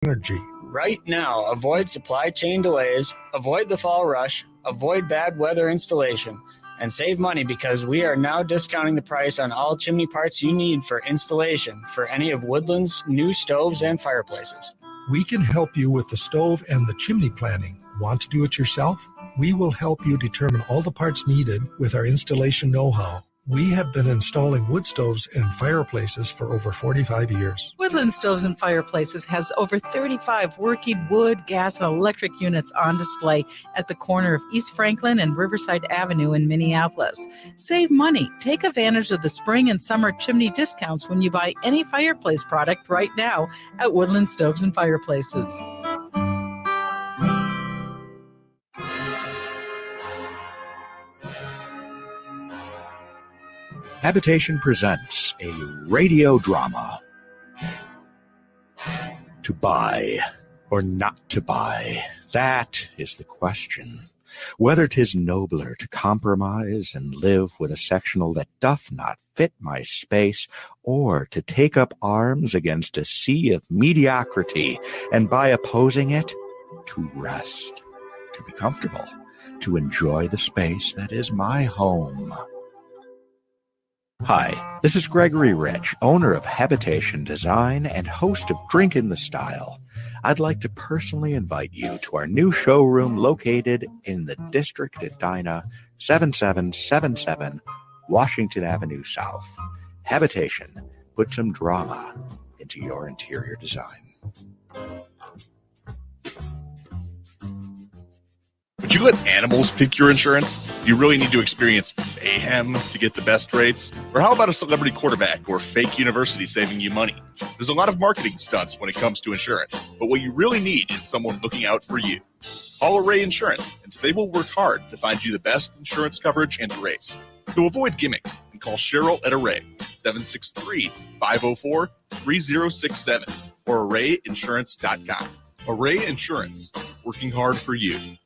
energy. Right now, avoid supply chain delays, avoid the fall rush, avoid bad weather installation, and save money because we are now discounting the price on all chimney parts you need for installation for any of Woodland's new stoves and fireplaces. We can help you with the stove and the chimney planning. Want to do it yourself? We will help you determine all the parts needed with our installation know-how. We have been installing wood stoves and fireplaces for over 45 years. Woodland Stoves and Fireplaces has over 35 working wood, gas, and electric units on display at the corner of East Franklin and Riverside Avenue in Minneapolis. Save money. Take advantage of the spring and summer chimney discounts when you buy any fireplace product right now at Woodland Stoves and Fireplaces. Habitation presents a radio drama. To buy or not to buy, that is the question. Whether 'tis nobler to compromise and live with a sectional that doth not fit my space, or to take up arms against a sea of mediocrity, and by opposing it, to rest, to be comfortable, to enjoy the space that is my home. Hi, this is Gregory Rich, owner of Habitation Design and host of Drink in the Style. I'd like to personally invite you to our new showroom located in the District at Edina, 7777 Washington Avenue South. Habitation, put some drama into your interior design. Would you let animals pick your insurance? Do you really need to experience mayhem to get the best rates? Or how about a celebrity quarterback or fake university saving you money? There's a lot of marketing stunts when it comes to insurance, but what you really need is someone looking out for you. Call Array Insurance, and they will work hard to find you the best insurance coverage and rates. So avoid gimmicks and call Cheryl at Array, 763-504-3067 or arrayinsurance.com. Array Insurance, working hard for you.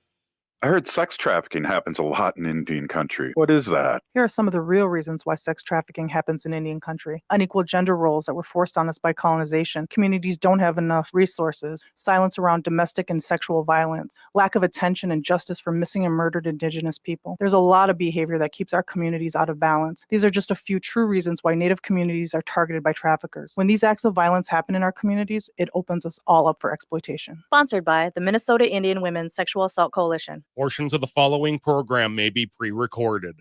I heard sex trafficking happens a lot in Indian country. What is that? Here are some of the real reasons why sex trafficking happens in Indian country. Unequal gender roles that were forced on us by colonization. Communities don't have enough resources. Silence around domestic and sexual violence. Lack of attention and justice for missing and murdered Indigenous people. There's a lot of behavior that keeps our communities out of balance. These are just a few true reasons why Native communities are targeted by traffickers. When these acts of violence happen in our communities, it opens us all up for exploitation. Sponsored by the Minnesota Indian Women's Sexual Assault Coalition. Portions of the following program may be pre-recorded.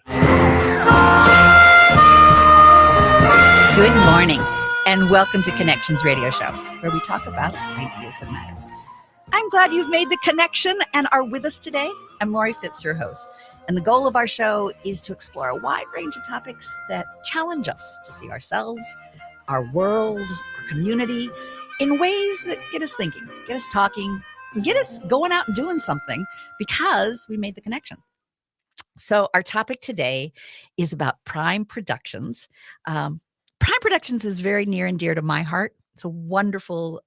Good morning, and welcome to Connections Radio Show, where we talk about ideas that matter. I'm glad you've made the connection and are with us today. I'm Lori Fitz, your host, and the goal of our show is to explore a wide range of topics that challenge us to see ourselves, our world, our community, in ways that get us thinking, get us talking, get us going out and doing something because we made the connection. So our topic today is about Prime Productions. Prime Productions is very near and dear to my heart. It's a wonderful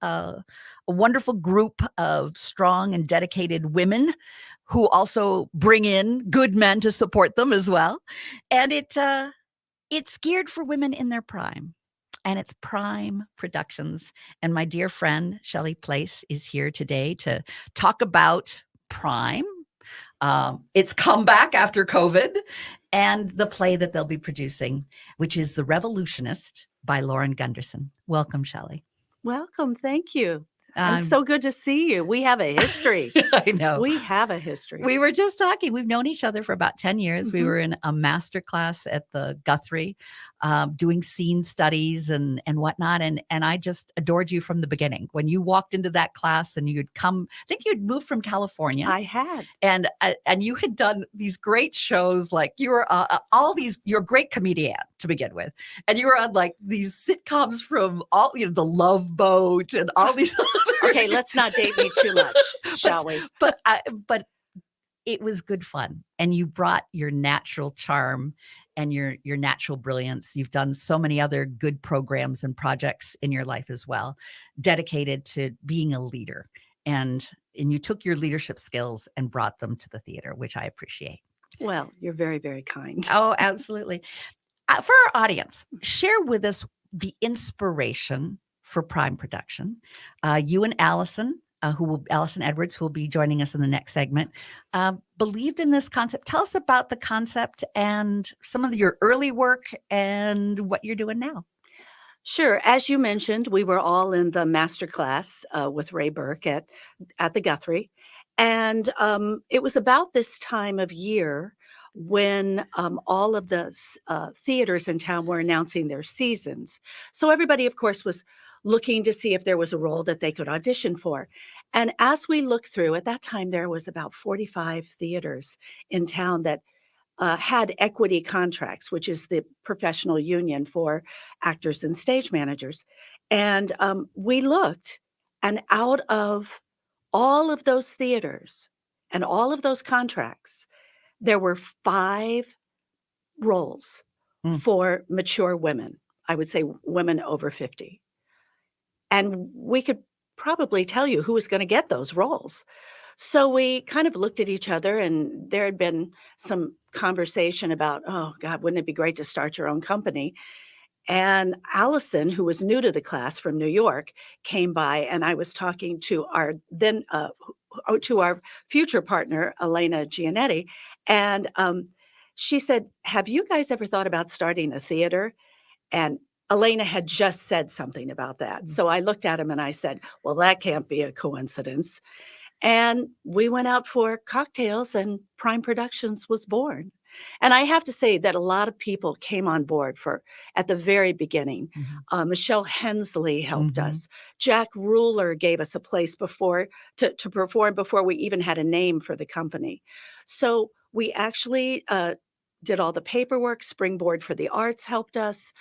group of strong and dedicated women who also bring in good men to support them as well. And it's geared for women in their prime. And it's Prime Productions. And my dear friend, Shelley Place, is here today to talk about Prime, its comeback after COVID, and the play that they'll be producing, which is The Revolutionist by Lauren Gunderson. Welcome, Shelley. Welcome. Thank you. It's so good to see you. We have a history. I know. We have a history. We were just talking. We've known each other for about 10 years. Mm-hmm. We were in a master class at the Guthrie doing scene studies and whatnot. And I just adored you from the beginning. When you walked into that class and you'd come, I think you'd moved from California. I had. And you had done these great shows. Like you were you're a great comedian to begin with. And you were on like these sitcoms from all, the Love Boat and all these Okay, let's not date me too much, shall we? But it was good fun, and you brought your natural charm and your natural brilliance. You've done so many other good programs and projects in your life as well, dedicated to being a leader, and you took your leadership skills and brought them to the theater, which I appreciate. Well, you're very, very kind. Oh, absolutely. For our audience, share with us the inspiration for Prime Production. You and Allison, Allison Edwards, who will be joining us in the next segment, believed in this concept. Tell us about the concept and some of your early work and what you're doing now. Sure. As you mentioned, we were all in the master class with Ray Burke at the Guthrie. And it was about this time of year when all of the theaters in town were announcing their seasons. So everybody, of course, was looking to see if there was a role that they could audition for. And as we looked through, at that time, there was about 45 theaters in town that had equity contracts, which is the professional union for actors and stage managers. And we looked, and out of all of those theaters and all of those contracts, there were 5 roles for mature women. I would say women over 50. And we could probably tell you who was going to get those roles. So we kind of looked at each other, and there had been some conversation about, oh God, wouldn't it be great to start your own company? And Allison, who was new to the class from New York, came by, and I was talking to our future partner, Elena Gianetti. And she said, have you guys ever thought about starting a theater? And Elena had just said something about that. So I looked at him and I said, well, that can't be a coincidence. And we went out for cocktails, and Prime Productions was born. And I have to say that a lot of people came on board at the very beginning. Michelle Hensley helped us. Jack Ruler gave us a place to perform before we even had a name for the company. So we actually did all the paperwork. Springboard for the Arts helped us.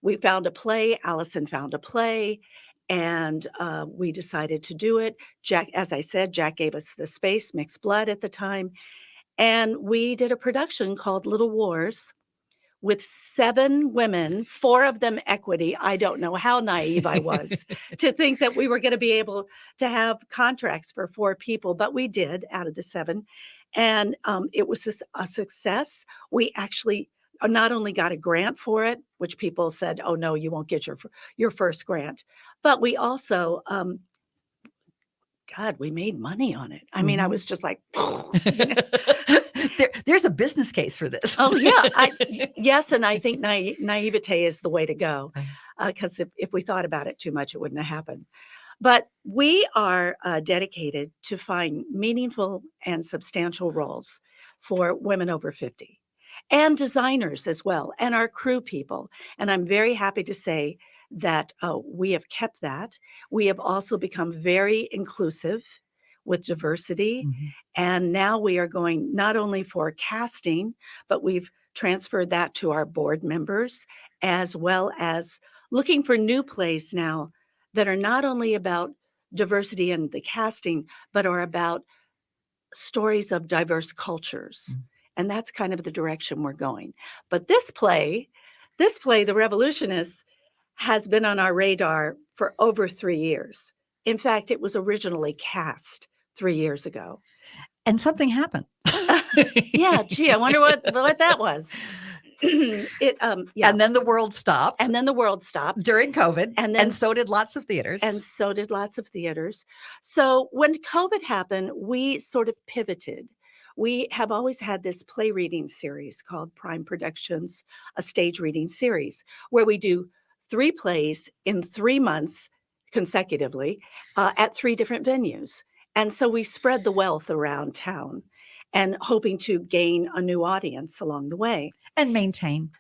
We found a play. Allison found a play. And we decided to do it. Jack, as I said, Jack gave us the space, Mixed Blood at the time. And we did a production called Little Wars with 7 women, 4 of them equity. I don't know how naive I was to think that we were going to be able to have contracts for 4 people, but we did out of the 7. And it was a success. We actually not only got a grant for it, which people said, oh no, you won't get your first grant, but we also, God, we made money on it. I mean, I was just like, there's a business case for this. Oh yeah. Yes. And I think naivete is the way to go. Because if we thought about it too much, it wouldn't have happened. But we are dedicated to find meaningful and substantial roles for women over 50. And designers as well, and our crew people. And I'm very happy to say that we have kept that. We have also become very inclusive with diversity. And now we are going not only for casting, but we've transferred that to our board members, as well as looking for new plays now that are not only about diversity in the casting, but are about stories of diverse cultures. And that's kind of the direction we're going. But this play, The Revolutionists, has been on our radar for over 3 years. In fact, it was originally cast 3 years ago. And something happened. Yeah, gee, I wonder what that was. Yeah. And then the world stopped. And then the world stopped. During COVID. And so did lots of theaters. So when COVID happened, we sort of pivoted. We have always had this play reading series called Prime Productions, a stage reading series, where we do 3 plays in 3 months consecutively at 3 different venues. And so we spread the wealth around town and hoping to gain a new audience along the way. And maintain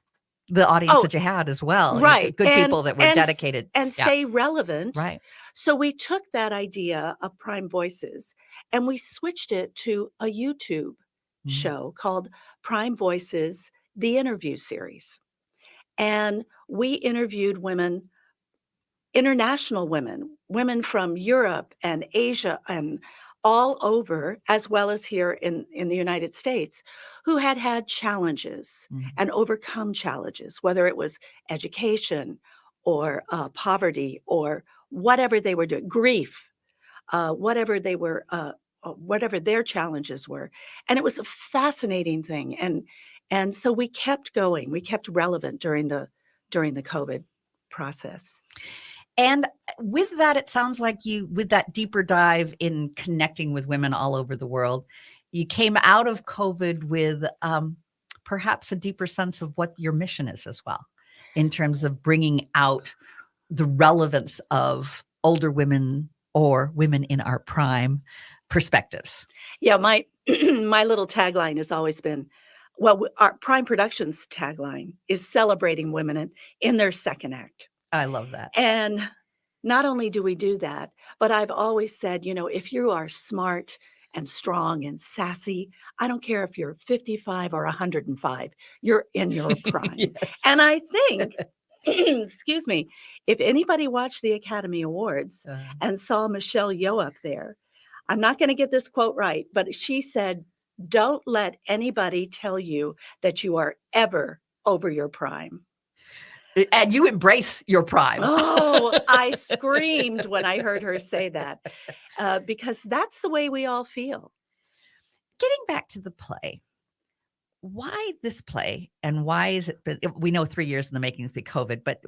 the audience that you had as well. Right. Good people that were dedicated. And stay relevant. Right. So we took that idea of Prime Voices and we switched it to a YouTube show called Prime Voices, the Interview Series. And we interviewed women, international women from Europe and Asia and all over, as well as here in the United States, who had challenges and overcome challenges, whether it was education or poverty or whatever they were doing, grief, whatever their challenges were. And it was a fascinating thing. And so we kept going. We kept relevant during the COVID process. And with that, it sounds like with that deeper dive in connecting with women all over the world, you came out of COVID with perhaps a deeper sense of what your mission is as well, in terms of bringing out the relevance of older women or women in our prime perspectives. Yeah, my my little tagline has always been, our Prime Productions tagline is celebrating women in their second act. I love that. And not only do we do that, but I've always said, if you are smart and strong and sassy, I don't care if you're 55 or 105, you're in your prime. Yes. And I think, excuse me, if anybody watched the Academy Awards and saw Michelle Yeoh up there, I'm not going to get this quote right, but she said, "Don't let anybody tell you that you are ever over your prime." And you embrace your prime. Oh, I screamed when I heard her say that, because that's the way we all feel. Getting back to the play, why this play, and why is it? We know 3 years in the making because of COVID, but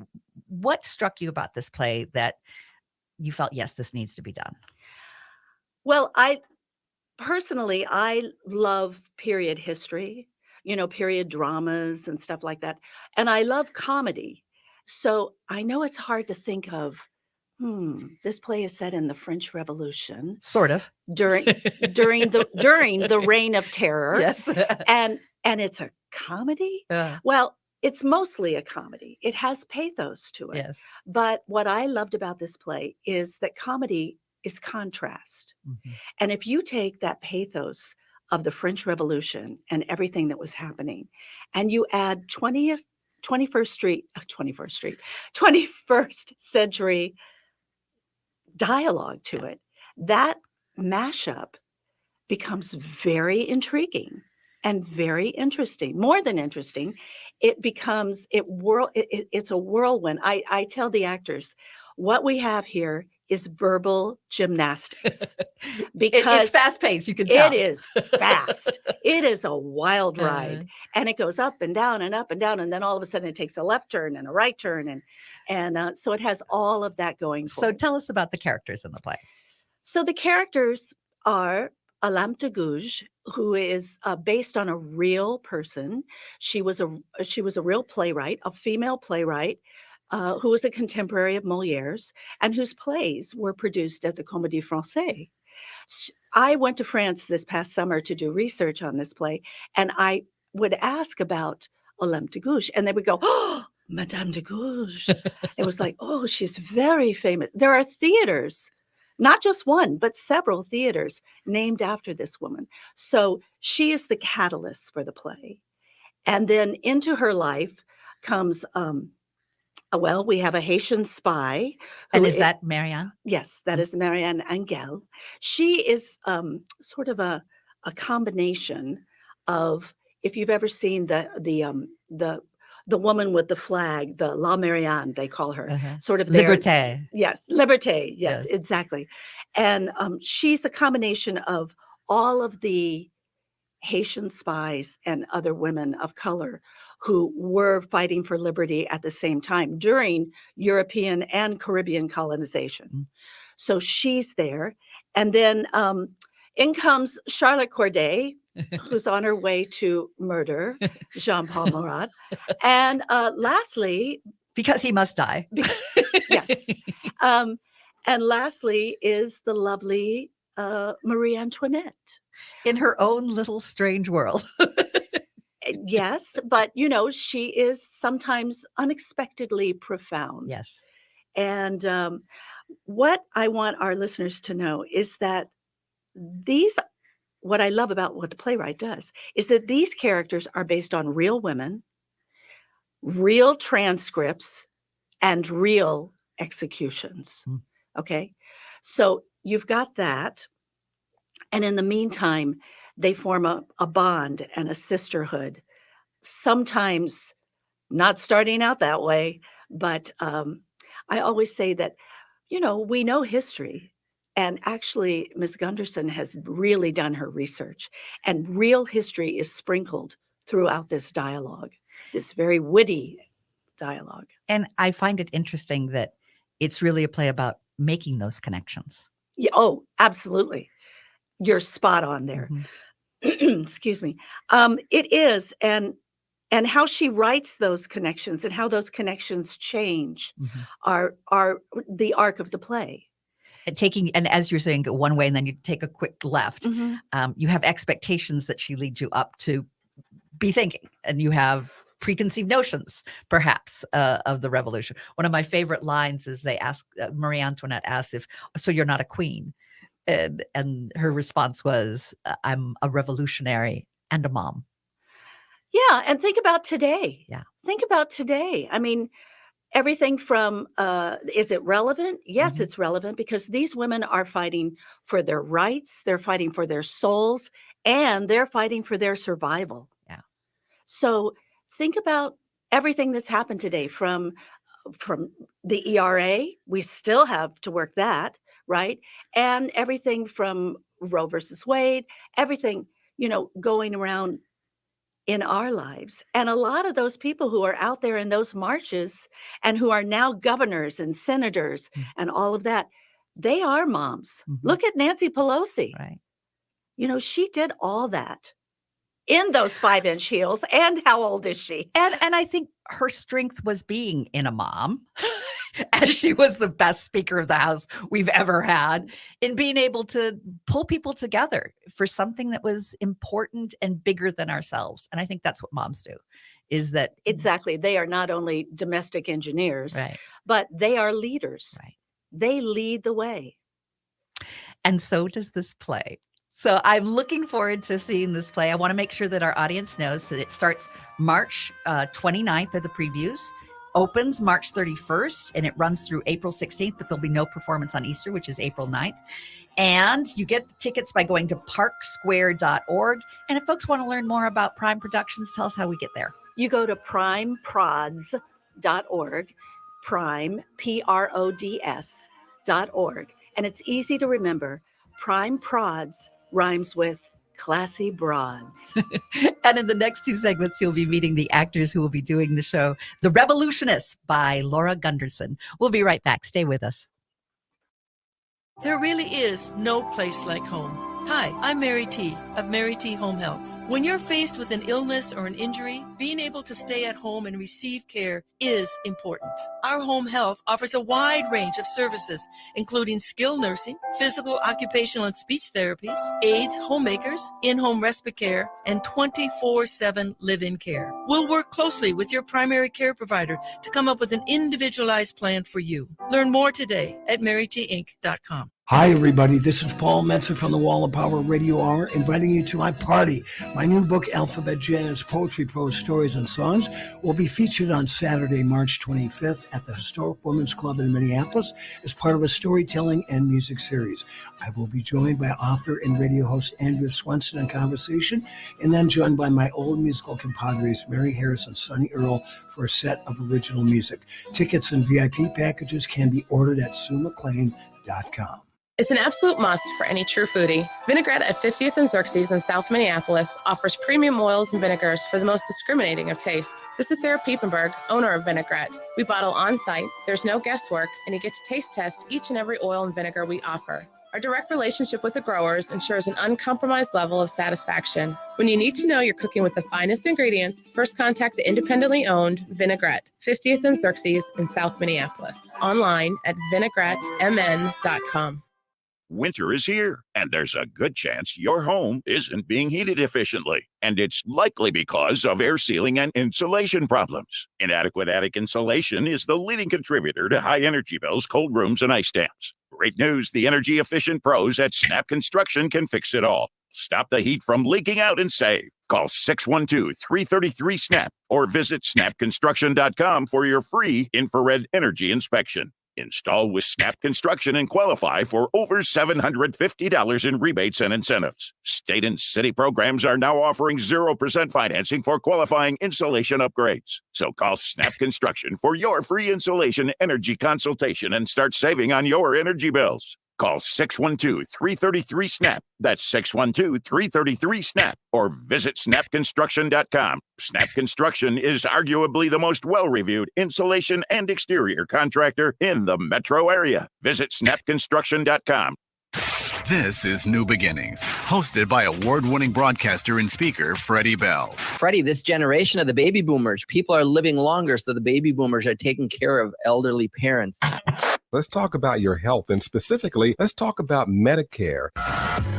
what struck you about this play that you felt, yes, this needs to be done? Well, personally, I love period history, period dramas and stuff like that. And I love comedy. So I know it's hard to think of, this play is set in the French Revolution. Sort of. During the Reign of Terror. Yes. and it's a comedy? Well, it's mostly a comedy. It has pathos to it. Yes. But what I loved about this play is that comedy is contrast. Mm-hmm. And if you take that pathos of the French Revolution and everything that was happening, and you add 21st century dialogue to it, that mashup becomes very intriguing and very interesting. More than interesting, it's a whirlwind. I tell the actors, what we have here is verbal gymnastics, because it's fast paced. You can tell it is fast. It is a wild ride, and it goes up and down and up and down, and then all of a sudden it takes a left turn and a right turn, and so it has all of that going for So it. tell us about the characters in the play. So the characters are Olympe de Gouges, who is based on a real person. She was a real playwright, a female playwright, who was a contemporary of Molière's, and whose plays were produced at the Comédie Française. I went to France this past summer to do research on this play, and I would ask about Olympe de Gouges, and they would go, "Oh, Madame de Gouges." It was like, "Oh, she's very famous." There are theaters, not just one, but several theaters named after this woman. So she is the catalyst for the play. And then into her life comes, we have a Haitian spy. And is that Marianne? Yes, that is Marianne Angel. She is sort of a combination of, if you've ever seen the woman with the flag, the La Marianne, they call her, sort of Liberté. Yes, Liberté. Yes, exactly. And she's a combination of all of the Haitian spies and other women of color who were fighting for liberty at the same time during European and Caribbean colonization. So she's there. And then in comes Charlotte Corday, who's on her way to murder Jean-Paul Marat. And lastly... Because he must die. Yes. And lastly is the lovely Marie Antoinette. In her own little strange world. Yes, but she is sometimes unexpectedly profound. Yes. And what I want our listeners to know is that what I love about what the playwright does is that these characters are based on real women, real transcripts, and real executions. Okay. So you've got that. And in the meantime, they form a bond and a sisterhood, sometimes not starting out that way. But I always say that, we know history. And actually, Ms. Gunderson has really done her research. And real history is sprinkled throughout this dialogue, this very witty dialogue. And I find it interesting that it's really a play about making those connections. Yeah, oh, absolutely. You're spot on there. Excuse me. It is. And how she writes those connections and how those connections change are the arc of the play. And as you're saying, go one way and then you take a quick left. You have expectations that she leads you up to be thinking, and you have preconceived notions, perhaps, of the revolution. One of my favorite lines is they ask, Marie Antoinette asks so you're not a queen. And her response was, I'm a revolutionary and a mom. Yeah. And think about today. Yeah. Think about today. I mean, everything from, is it relevant? Yes, it's relevant because these women are fighting for their rights. They're fighting for their souls, and they're fighting for their survival. Yeah. So think about everything that's happened today from the ERA. We still have to work that, right? And everything from Roe versus Wade, everything, going around in our lives. And a lot of those people who are out there in those marches and who are now governors and senators and all of that, they are moms. Look at Nancy Pelosi. Right. She did all that in those 5-inch heels. And how old is she? And I think her strength was being in a mom, as she was the best Speaker of the House we've ever had, in being able to pull people together for something that was important and bigger than ourselves. And I think that's what moms do, is that. Exactly. They are not only domestic engineers, right, but they are leaders. Right. They lead the way. And so does this play. So I'm looking forward to seeing this play. I want to make sure that our audience knows that it starts March 29th are the previews, opens March 31st, and it runs through April 16th, but there'll be no performance on Easter, which is April 9th. And you get the tickets by going to parksquare.org. And if folks want to learn more about Prime Productions, tell us how we get there. You go to primeprods.org, Prime, PRODS.org. And it's easy to remember. Prime Prods rhymes with classy broads. And in the next two segments, you'll be meeting the actors who will be doing the show, The Revolutionists by Laura Gunderson. We'll be right back. Stay with us. There really is no place like home. Hi, I'm Mary T. of Mary T. Home Health. When you're faced with an illness or an injury, being able to stay at home and receive care is important. Our home health offers a wide range of services, including skilled nursing, physical, occupational, and speech therapies, aides, homemakers, in-home respite care, and 24/7 live-in care. We'll work closely with your primary care provider to come up with an individualized plan for you. Learn more today at marytinc.com. Hi, everybody. This is Paul Metzer from the Wall of Power Radio Hour, inviting you to my party. My new book, Alphabet Jazz, Poetry, Prose, Stories, and Songs, will be featured on Saturday, March 25th at the Historic Women's Club in Minneapolis as part of a storytelling and music series. I will be joined by author and radio host Andrew Swenson in conversation, and then joined by my old musical compadres, Mary Harris and Sonny Earl, for a set of original music. Tickets and VIP packages can be ordered at SueMcLean.com. It's an absolute must for any true foodie. Vinaigrette at 50th and Xerxes in South Minneapolis offers premium oils and vinegars for the most discriminating of tastes. This is Sarah Piepenberg, owner of Vinaigrette. We bottle on-site, there's no guesswork, and you get to taste test each and every oil and vinegar we offer. Our direct relationship with the growers ensures an uncompromised level of satisfaction. When you need to know you're cooking with the finest ingredients, first contact the independently owned Vinaigrette, 50th and Xerxes in South Minneapolis. Online at vinaigrettemn.com. Winter is here, and there's a good chance your home isn't being heated efficiently. And it's likely because of air sealing and insulation problems. Inadequate attic insulation is the leading contributor to high energy bills, cold rooms, and ice dams. Great news, the energy-efficient pros at Snap Construction can fix it all. Stop the heat from leaking out and save. Call 612-333-SNAP or visit snapconstruction.com for your free infrared energy inspection. Install with Snap Construction and qualify for over $750 in rebates and incentives. State and city programs are now offering 0% financing for qualifying insulation upgrades. So call Snap Construction for your free insulation energy consultation and start saving on your energy bills. Call 612-333-SNAP. That's 612-333-SNAP. Or visit snapconstruction.com. Snap Construction is arguably the most well-reviewed insulation and exterior contractor in the metro area. Visit snapconstruction.com. This is New Beginnings, hosted by award-winning broadcaster and speaker Freddie Bell. Freddie, this generation of the baby boomers, people are living longer, so the baby boomers are taking care of elderly parents. Let's talk about your health, and specifically, let's talk about Medicare.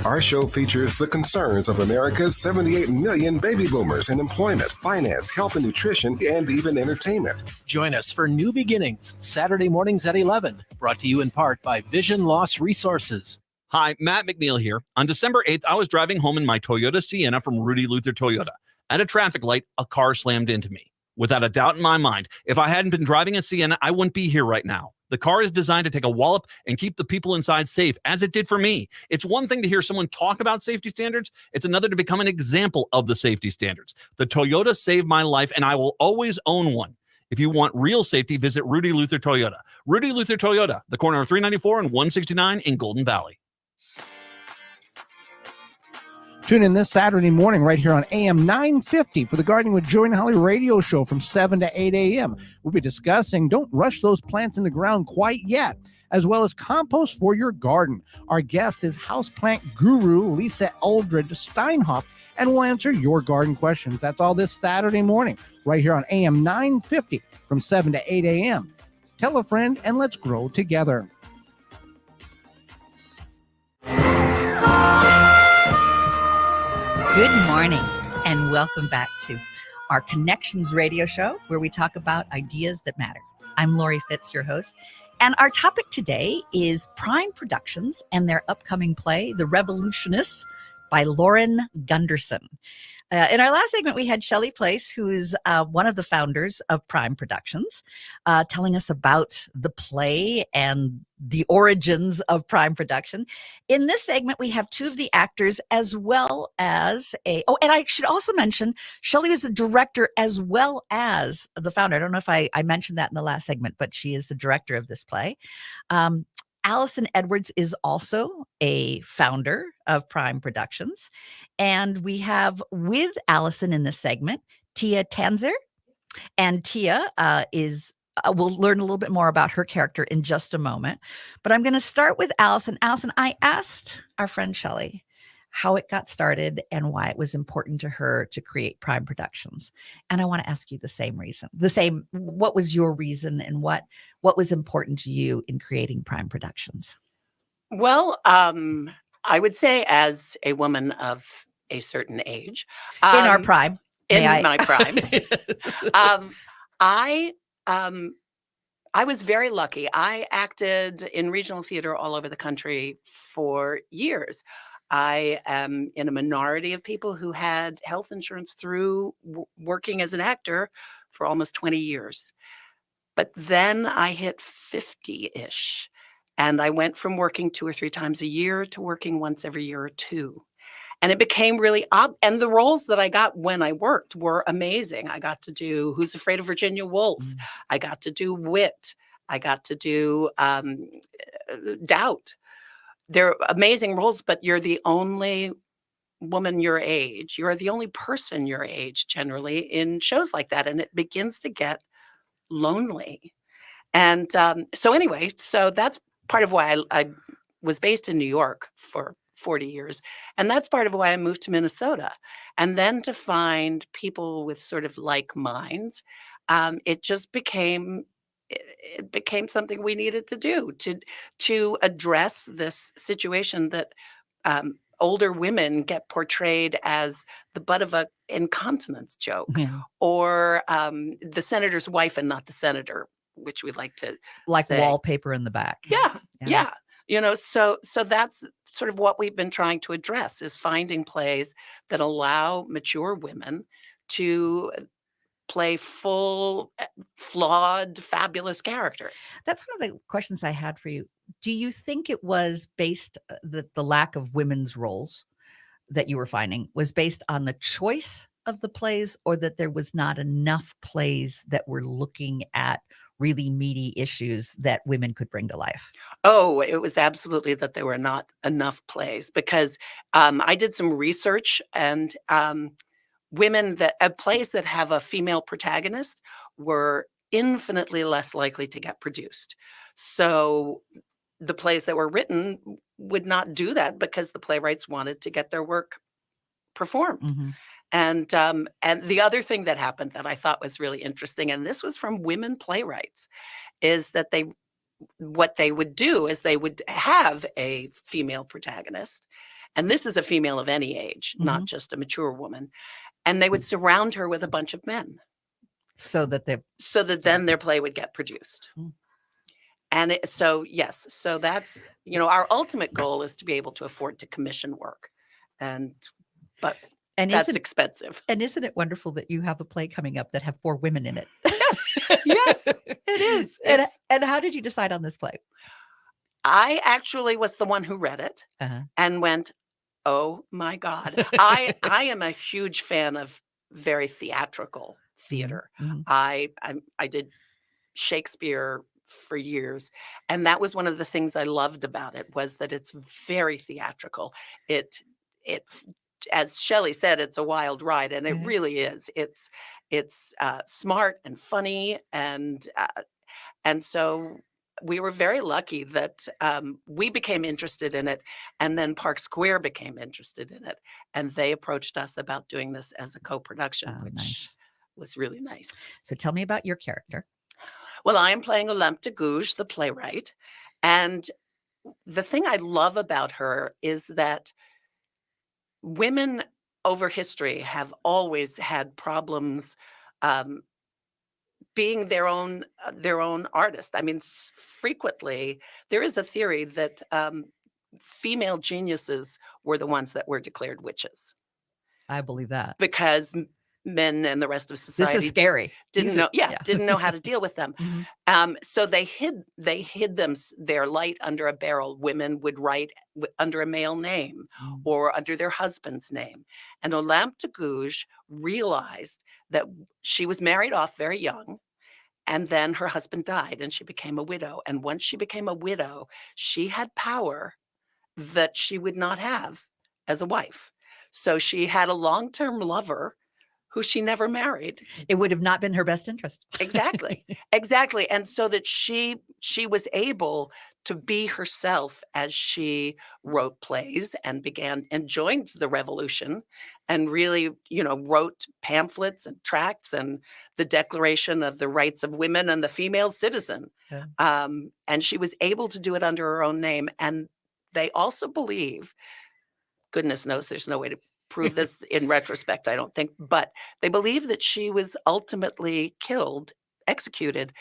Our show features the concerns of America's 78 million baby boomers in employment, finance, health and nutrition, and even entertainment. Join us for New Beginnings, Saturday mornings at 11, brought to you in part by Vision Loss Resources. Hi, Matt McNeil here. On December 8th, I was driving home in my Toyota Sienna from Rudy Luther Toyota. At a traffic light, a car slammed into me. Without a doubt in my mind, if I hadn't been driving a Sienna, I wouldn't be here right now. The car is designed to take a wallop and keep the people inside safe, as it did for me. It's one thing to hear someone talk about safety standards. It's another to become an example of the safety standards. The Toyota saved my life, and I will always own one. If you want real safety, visit Rudy Luther Toyota. Rudy Luther Toyota, the corner of 394 and 169 in Golden Valley. Tune in this Saturday morning right here on AM 950 for the Gardening with Joy and Holly radio show from 7 to 8 a.m. We'll be discussing don't rush those plants in the ground quite yet, as well as compost for your garden. Our guest is houseplant guru Lisa Eldred Steinhoff, and we'll answer your garden questions. That's all this Saturday morning right here on AM 950 from 7 to 8 a.m. Tell a friend and let's grow together. Good morning and welcome back to our Connections radio show where we talk about ideas that matter. I'm Lori Fitz, your host, and our topic today is Prime Productions and their upcoming play, The Revolutionists by Lauren Gunderson. In our last segment, we had Shelley Place, who is one of the founders of Prime Productions, telling us about the play and the origins of Prime Production. In this segment, we have two of the actors as well as and I should also mention, Shelley was the director as well as the founder. I don't know if I mentioned that in the last segment, but she is the director of this play. Allison Edwards is also a founder of Prime Productions. And we have with Allison in this segment, Tia Tanzer. And Tia we'll learn a little bit more about her character in just a moment. But I'm going to start with Allison. Allison, I asked our friend Shelley how it got started and why it was important to her to create Prime Productions. And I want to ask you what was your reason and what was important to you in creating Prime Productions? Well, I would say as a woman of a certain age. In our prime. My prime. I was very lucky. I acted in regional theater all over the country for years. I am in a minority of people who had health insurance through working as an actor for almost 20 years. But then I hit 50-ish, and I went from working 2 or 3 times a year to working once every year or two. And it became really and the roles that I got when I worked were amazing. I got to do Who's Afraid of Virginia Woolf. I got to do Wit. I got to do Doubt. They're amazing roles, but you're the only woman your age. You're the only person your age generally in shows like that. And it begins to get lonely. And so that's part of why I was based in New York for 40 years. And that's part of why I moved to Minnesota. And then to find people with sort of like minds, it just became something we needed to do to address this situation that older women get portrayed as the butt of an incontinence joke, or the senator's wife and not the senator, which we like to say. Wallpaper in the back. Yeah. So that's sort of what we've been trying to address, is finding plays that allow mature women to play full, flawed, fabulous characters. That's one of the questions I had for you. Do you think it was based, the lack of women's roles that you were finding was based on the choice of the plays, or that there was not enough plays that were looking at really meaty issues that women could bring to life? Oh, it was absolutely that there were not enough plays because I did some research and women that plays that have a female protagonist were infinitely less likely to get produced. So the plays that were written would not do that because the playwrights wanted to get their work performed. Mhm. And the other thing that happened that I thought was really interesting, and this was from women playwrights, is that what they would do is they would have a female protagonist, and this is a female of any age, not just a mature woman, and they would surround her with a bunch of men So that so that then their play would get produced. Mm. And so yes, so that's our ultimate goal is to be able to afford to commission work, but and that's isn't expensive. and isn't it wonderful that you have a play coming up that have 4 women in it? Yes, it is. And how did you decide on this play? I actually was the one who read it Uh-huh. and went, "Oh my God." I am a huge fan of very theatrical theater. Mhm. I did Shakespeare for years, and that was one of the things I loved about it was that it's very theatrical. It as Shelley said, it's a wild ride, and it Mhm. really is. It's smart and funny, and so we were very lucky that we became interested in it, and then Park Square became interested in it, and they approached us about doing this as a co-production, Oh, which nice. was really nice. So tell me about your character. Well, I am playing Olympe de Gouges, the playwright, and the thing I love about her is that women over history have always had problems um, being their own artist. I mean, frequently there is a theory that female geniuses were the ones that were declared witches I believe that. because men and the rest of This society is scary. didn't These know, are- yeah, didn't know how to deal with them. Mhm. So they hid their light under a barrel. Women would write under a male name or under their husband's name. And Olympe de Gouges realized that she was married off very young, and then her husband died, and she became a widow. And once she became a widow, she had power that she would not have as a wife. So she had a long-term lover who she never married. It would have not been her best interest. Exactly. Exactly. And so that she was able to be herself as she wrote plays and joined the revolution and really, wrote pamphlets and tracts and the Declaration of the Rights of Women and the Female Citizen. Yeah. And she was able to do it under her own name. And they also believe, goodness knows there's no way to prove this in retrospect, I don't think, but they believe that she was ultimately executed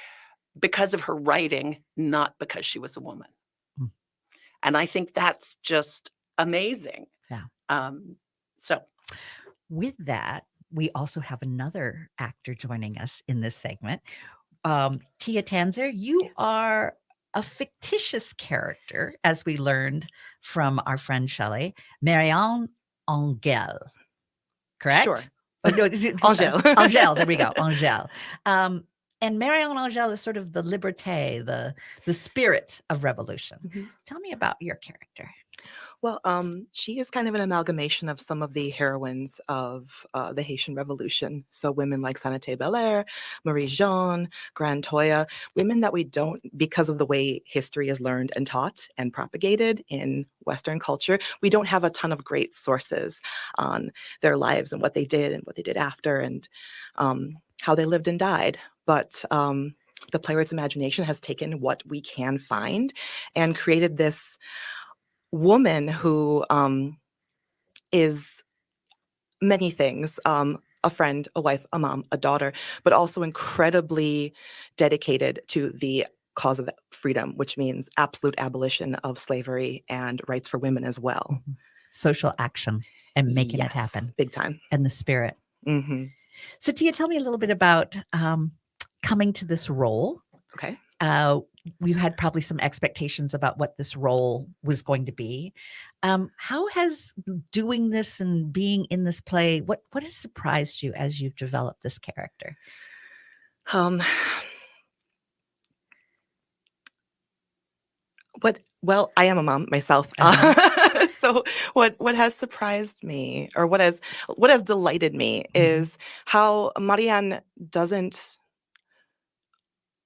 because of her writing, not because she was a woman. Mm. And I think that's just amazing. Yeah. So With that, we also have another actor joining us in this segment. Tia Tanzer, you are a fictitious character, as we learned from our friend Shelley, Marianne Angel, correct? Sure. Oh, no, Angel. Angel, there we go, Angel. And Marianne Angel is sort of the liberté, the spirit of revolution. Mhm. Tell me about your character. Well, she is kind of an amalgamation of some of the heroines of the Haitian Revolution. So women like Sanate Belair, Marie Jeanne, Grand Toya, women that we don't, because of the way history is learned and taught and propagated in Western culture, we don't have a ton of great sources on their lives and what they did after and how they lived and died. But the playwright's imagination has taken what we can find and created this woman who is many things, a friend, a wife, a mom, a daughter, but also incredibly dedicated to the cause of freedom, which means absolute abolition of slavery and rights for women as well. Social action and making it happen. Big time. And the spirit. Mm-hmm. So Tia, tell me a little bit about coming to this role. Okay. You had probably some expectations about what this role was going to be. How has doing this and being in this play, what has surprised you as you've developed this character? Well, I am a mom myself. So what has surprised me, or what has delighted me, is how Marianne doesn't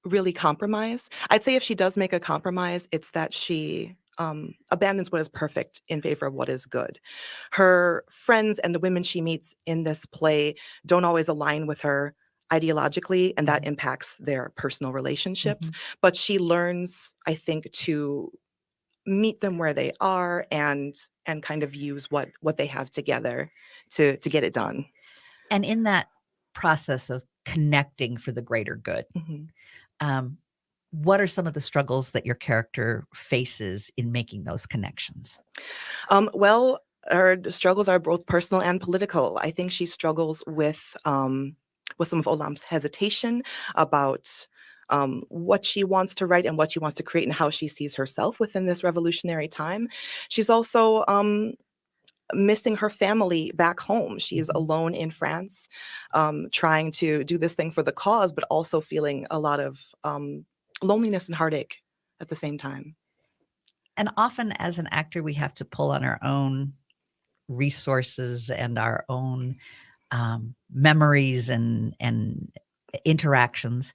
really compromise. I'd say if she does make a compromise, it's that she abandons what is perfect in favor of what is good. Her friends and the women she meets in this play don't always align with her ideologically, and that impacts their personal relationships. But she learns, I think, to meet them where they are, and kind of use what they have together to get it done. And in that process of connecting for the greater good, what are some of the struggles that your character faces in making those connections? Well, her struggles are both personal and political. I think she struggles with some of Olam's hesitation about what she wants to write and what she wants to create, and how she sees herself within this revolutionary time. She's also missing her family back home. She's alone in France, trying to do this thing for the cause, but also feeling a lot of loneliness and heartache at the same time. And often as an actor, we have to pull on our own resources and our own memories and interactions.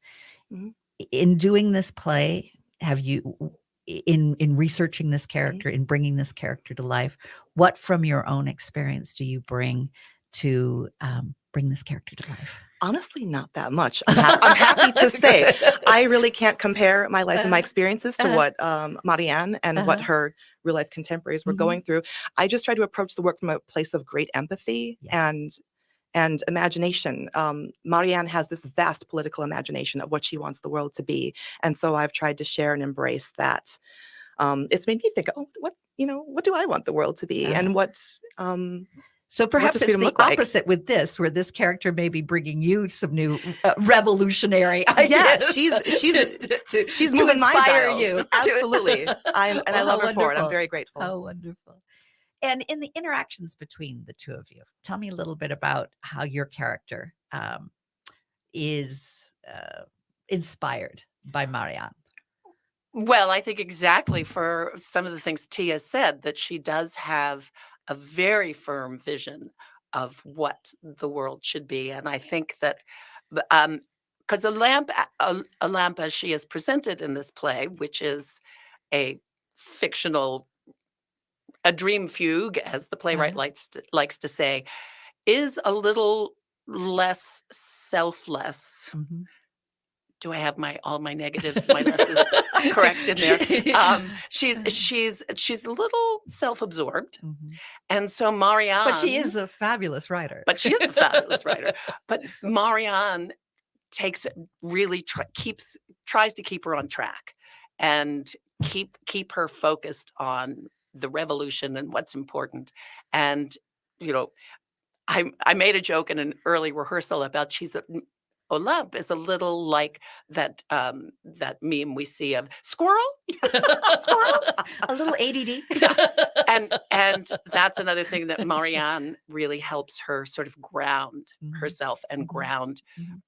In doing this play, have you, in researching this character, in bringing this character to life, what from your own experience do you bring to bring this character to life? Honestly, not that much. I'm happy to say I really can't compare my life and my experiences to what Marianne and what her real life contemporaries were going through. I just try to approach the work from a place of great empathy and imagination. Marianne has this vast political imagination of what she wants the world to be, and so I've tried to share and embrace that. It's made me think, oh, what do I want the world to be, and what. So perhaps it's the opposite with this, where this character may be bringing you some new revolutionary ideas. Yeah, she's moving to my inspire dials. you. Absolutely, I love her for it. I'm very grateful. How wonderful! And in the interactions between the two of you, tell me a little bit about how your character is inspired by Marianne. Well, I think exactly for some of the things Tia said, that she does have a very firm vision of what the world should be. And I think that because a lamp as she is presented in this play, which is a fictional, a dream fugue, as the playwright likes to say, is a little less selfless. Do I have all my negatives, my lesses correct in there? She's a little self-absorbed, and so Marianne. But she is a fabulous writer. But Marianne tries to keep her on track, and keep her focused on the revolution and what's important. And I made a joke in an early rehearsal about Olamp is a little like that meme we see of squirrel, a little ADD. And that's another thing that Marianne really helps her sort of ground herself and ground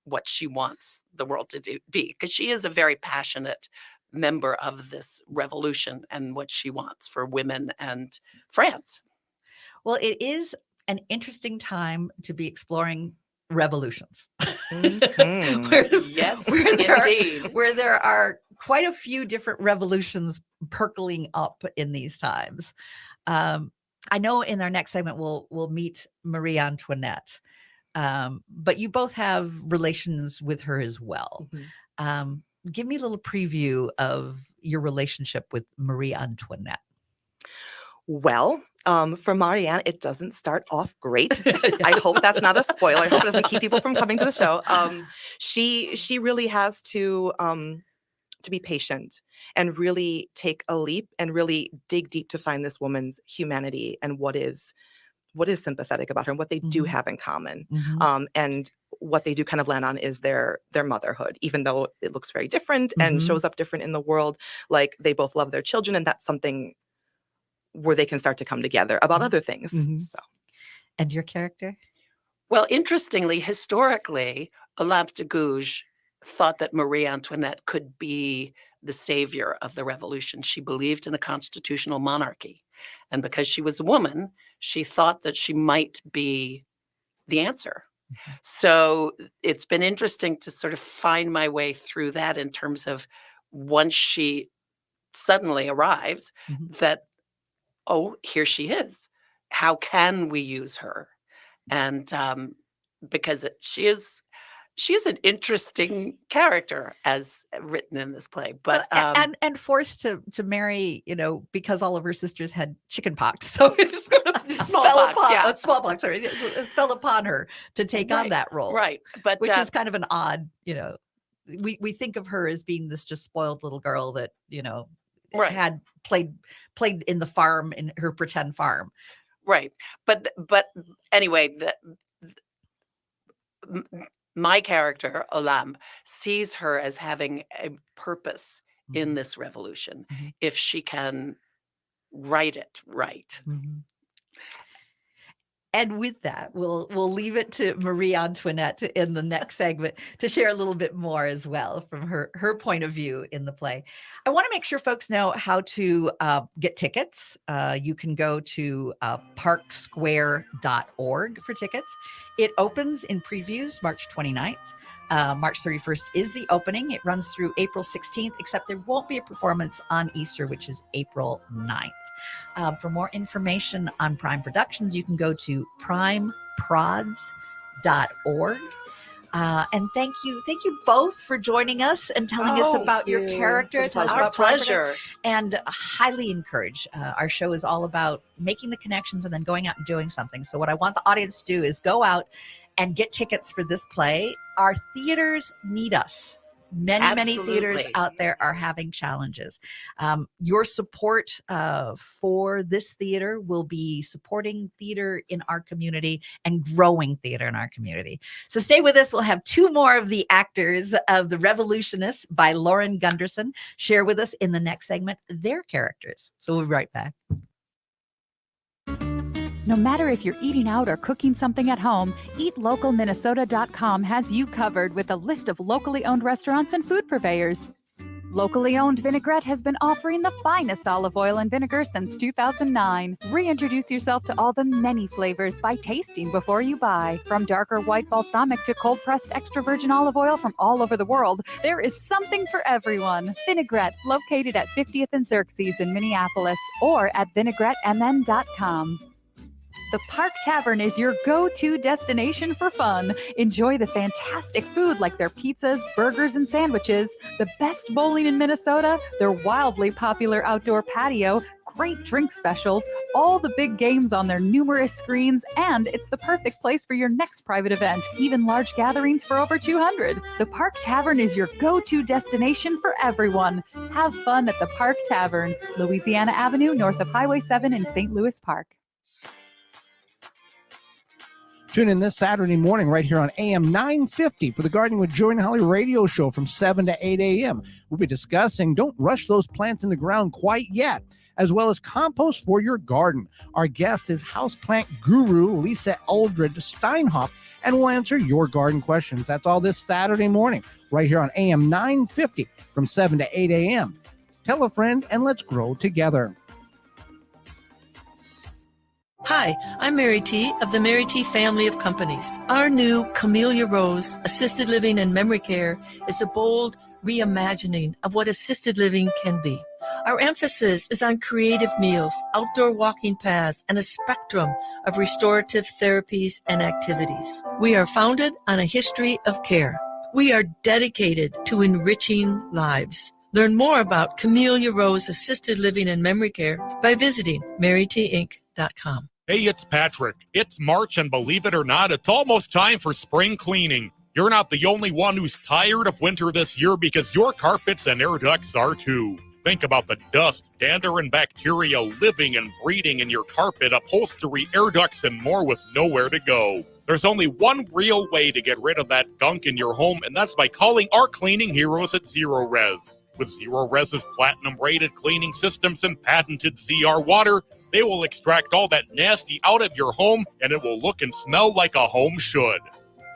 what she wants the world to be, because she is a very passionate member of this revolution and what she wants for women and France. Well, it is an interesting time to be exploring revolutions. Yes, indeed. Where there are quite a few different revolutions percolating up in these times. I know in our next segment we'll meet Marie Antoinette, but you both have relations with her as well. Give me a little preview of your relationship with Marie Antoinette. Well, for Marianne, it doesn't start off great. I hope that's not a spoiler. I hope it doesn't keep people from coming to the show. She really has to be patient and really take a leap and really dig deep to find this woman's humanity and what is sympathetic about her and what they do have in common. And what they do kind of land on is their motherhood, even though it looks very different and shows up different in the world. Like, they both love their children, and that's something where they can start to come together about other things. So, and your character? Well, interestingly, historically, Olympe de Gouges thought that Marie Antoinette could be the savior of the revolution. She believed in a constitutional monarchy. And because she was a woman, she thought that she might be the answer. So it's been interesting to sort of find my way through that in terms of once she suddenly arrives, that, oh, here she is. How can we use her? And because she is an interesting character as written in this play, but and forced to marry, because all of her sisters had chicken pox, so it just smallpox. Sorry, it fell upon her to take on that role, right? But which is kind of an odd, we think of her as being this just spoiled little girl that had played in the farm, in her pretend farm, right? But anyway, my character, Olambe, sees her as having a purpose in this revolution if she can write it right. And with that, we'll leave it to Marie Antoinette in the next segment to share a little bit more as well from her point of view in the play. I want to make sure folks know how to get tickets. You can go to parksquare.org for tickets. It opens in previews March 29th. March 31st is the opening. It runs through April 16th, except there won't be a performance on Easter, which is April 9th. For more information on Prime Productions, you can go to primeprods.org. And thank you both for joining us and telling us about your character. Tell us about pleasure. And highly encourage. Our show is all about making the connections and then going out and doing something. So what I want the audience to do is go out and get tickets for this play. Our theaters need us. Many theaters out there are having challenges. Your support for this theater will be supporting theater in our community and growing theater in our community. So stay with us. We'll have two more of the actors of The Revolutionists by Lauren Gunderson share with us in the next segment their characters. So we'll be right back. No matter if you're eating out or cooking something at home, eatlocalminnesota.com has you covered with a list of locally owned restaurants and food purveyors. Locally owned Vinaigrette has been offering the finest olive oil and vinegar since 2009. Reintroduce yourself to all the many flavors by tasting before you buy. From darker white balsamic to cold-pressed extra virgin olive oil from all over the world, there is something for everyone. Vinaigrette, located at 50th and Xerxes in Minneapolis, or at vinaigrettemn.com. The Park Tavern is your go-to destination for fun. Enjoy the fantastic food like their pizzas, burgers, and sandwiches, the best bowling in Minnesota, their wildly popular outdoor patio, great drink specials, all the big games on their numerous screens, and it's the perfect place for your next private event, even large gatherings for over 200. The Park Tavern is your go-to destination for everyone. Have fun at the Park Tavern, Louisiana Avenue, north of Highway 7 in St. Louis Park. Tune in this Saturday morning right here on AM 950 for the Gardening with Joy and Holly radio show from 7 to 8 a.m. We'll be discussing Don't Rush Those Plants in the Ground Quite Yet, as well as compost for your garden. Our guest is houseplant guru Lisa Eldred Steinhoff, and we'll answer your garden questions. That's all this Saturday morning right here on AM 950 from 7 to 8 a.m. Tell a friend and let's grow together. Hi, I'm Mary T. of the Mary T. family of companies. Our new Camellia Rose Assisted Living and Memory Care is a bold reimagining of what assisted living can be. Our emphasis is on creative meals, outdoor walking paths, and a spectrum of restorative therapies and activities. We are founded on a history of care. We are dedicated to enriching lives. Learn more about Camellia Rose Assisted Living and Memory Care by visiting marytinc.com. Hey, it's Patrick. It's March, and believe it or not, it's almost time for spring cleaning. You're not the only one who's tired of winter this year, because your carpets and air ducts are too. Think about the dust, dander, and bacteria living and breeding in your carpet, upholstery, air ducts, and more with nowhere to go. There's only one real way to get rid of that gunk in your home, and that's by calling our cleaning heroes at Zero Res. With Zero Res's platinum-rated cleaning systems and patented ZR water, they will extract all that nasty out of your home, and it will look and smell like a home should.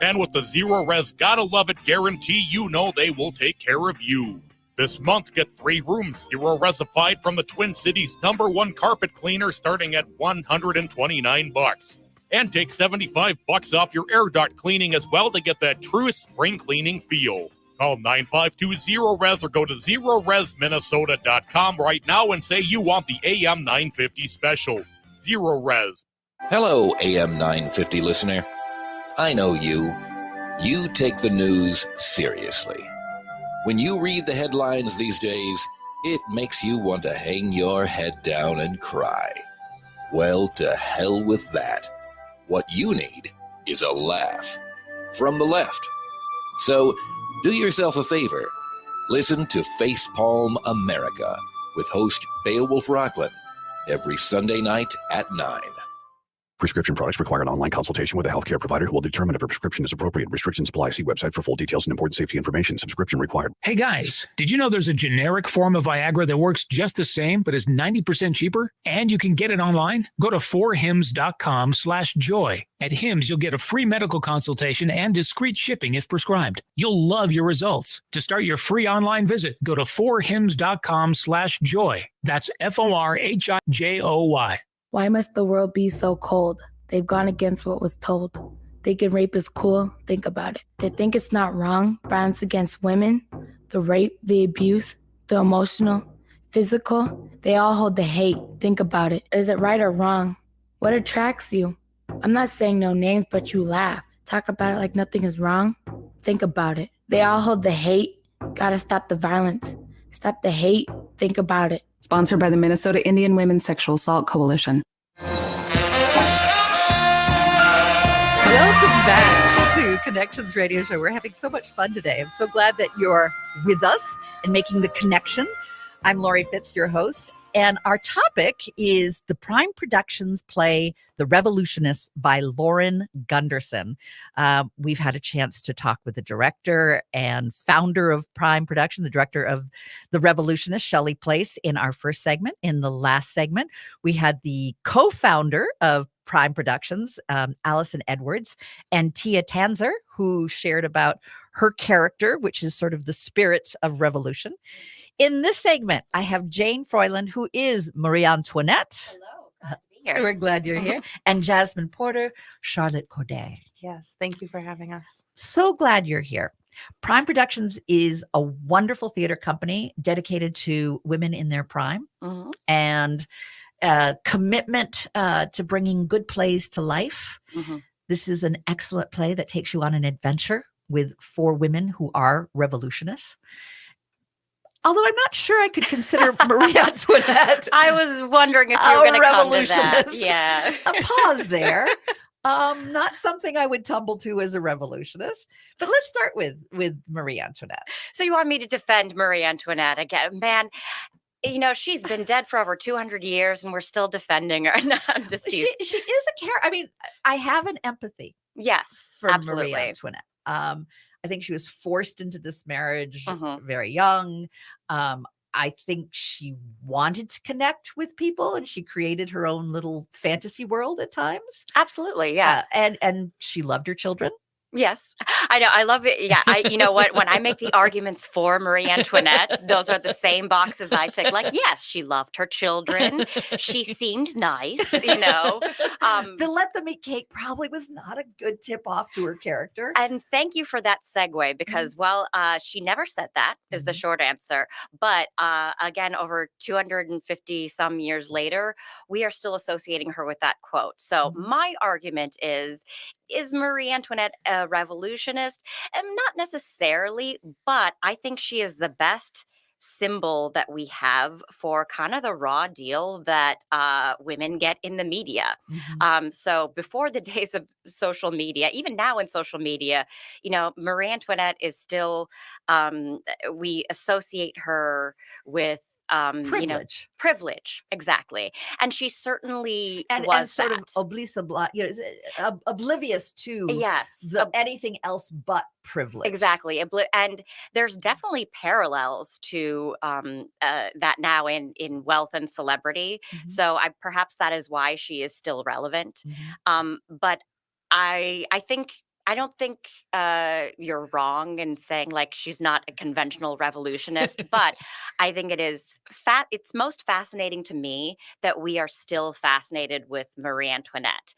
And with the Zero Res Gotta Love It guarantee, you know they will take care of you. This month, get 3 rooms, 0 resified from the Twin Cities' #1 carpet cleaner starting at $129. And take $75 off your air duct cleaning as well to get that true spring cleaning feel. Call 9520-RES or go to ZeroResMinnesota.com right now and say you want the AM 950 special. Zero Res. Hello, AM 950 listener. I know you. You take the news seriously. When you read the headlines these days, it makes you want to hang your head down and cry. Well, to hell with that. What you need is a laugh from the left. So, do yourself a favor. Listen to Facepalm America with host Beowulf Rockland every Sunday night at 9. Prescription products require an online consultation with a healthcare provider who will determine if a prescription is appropriate. Restrictions apply. See website for full details and important safety information. Subscription required. Hey guys, did you know there's a generic form of Viagra that works just the same but is 90% cheaper? And you can get it online? Go to 4hims.com/joy. At Hims, you'll get a free medical consultation and discreet shipping if prescribed. You'll love your results. To start your free online visit, go to 4hims.com/joy. That's FORHIJOY. Why must the world be so cold? They've gone against what was told. Thinking rape is cool? Think about it. They think it's not wrong, violence against women, the rape, the abuse, the emotional, physical. They all hold the hate. Think about it. Is it right or wrong? What attracts you? I'm not saying no names, but you laugh. Talk about it like nothing is wrong. Think about it. They all hold the hate. Gotta stop the violence. Stop the hate. Think about it. Sponsored by the Minnesota Indian Women's Sexual Assault Coalition. Welcome back to Connections Radio Show. We're having so much fun today. I'm so glad that you're with us and making the connection. I'm Lori Fitz, your host. And our topic is the Prime Productions play The Revolutionists by Lauren Gunderson. We've had a chance to talk with the director and founder of Prime Production, the director of The Revolutionists, Shelley Place, in our first segment. In the last segment, we had the co-founder of Prime Productions, Allison Edwards, and Tia Tanzer, who shared about her character, which is sort of the spirit of revolution. In this segment, I have Jane Froyland, who is Marie Antoinette. Hello, glad to be here. We're glad you're here. And Jasmine Porter, Charlotte Corday. Yes, thank you for having us. So glad you're here. Prime Productions is a wonderful theater company dedicated to women in their prime and commitment to bringing good plays to life. This is an excellent play that takes you on an adventure with 4 women who are revolutionists. Although I'm not sure I could consider Marie Antoinette. I was wondering if you were going to come to that. Yeah. A pause there. Not something I would tumble to as a revolutionist. But let's start with Marie Antoinette. So you want me to defend Marie Antoinette again? Man, you know, she's been dead for over 200 years and we're still defending her. No, I'm just She is a character. I mean, I have an empathy. Yes, for absolutely. Marie Antoinette. I think she was forced into this marriage very young. I think she wanted to connect with people and she created her own little fantasy world at times. Absolutely. Yeah. And she loved her children. Yes, I know. I love it. Yeah. You know what? When I make the arguments for Marie Antoinette, those are the same boxes I tick. Like, yes, she loved her children. She seemed nice, you know. The let them eat cake probably was not a good tip off to her character. And thank you for that segue because, well, she never said that is the short answer. But again, over 250 some years later, we are still associating her with that quote. So my argument is Marie Antoinette a revolutionist? Not necessarily, but I think she is the best symbol that we have for kind of the raw deal that women get in the media. So before the days of social media, even now in social media, you know, Marie Antoinette is still, we associate her with privilege. You know, privilege, exactly. And she certainly and was sort that. of oblivious to anything else but privilege. Exactly. And there's definitely parallels to that now in wealth and celebrity. So perhaps that is why she is still relevant. But I think I don't think you're wrong in saying like she's not a conventional revolutionist, but I think it is it's most fascinating to me that we are still fascinated with Marie Antoinette,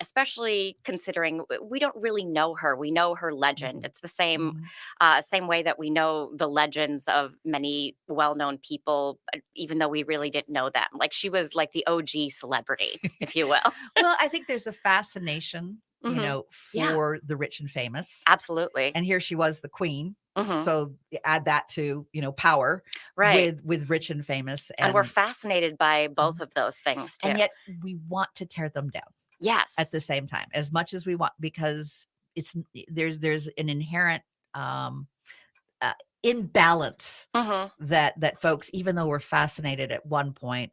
especially considering we don't really know her. We know her legend. It's the same way that we know the legends of many well-known people, even though we really didn't know them. Like she was like the OG celebrity, if you will. Well, I think there's a fascination, you Mhm. know, Yeah. for the rich and famous. Absolutely. And here she was the queen. Mhm. So add that to, you know, power Right. with rich and famous. And we're fascinated by both of those things too. and yet we want to tear them down Yes. at the same time, as much as we want, because there's an inherent uh, imbalance Mhm. that folks, even though we're fascinated at one point,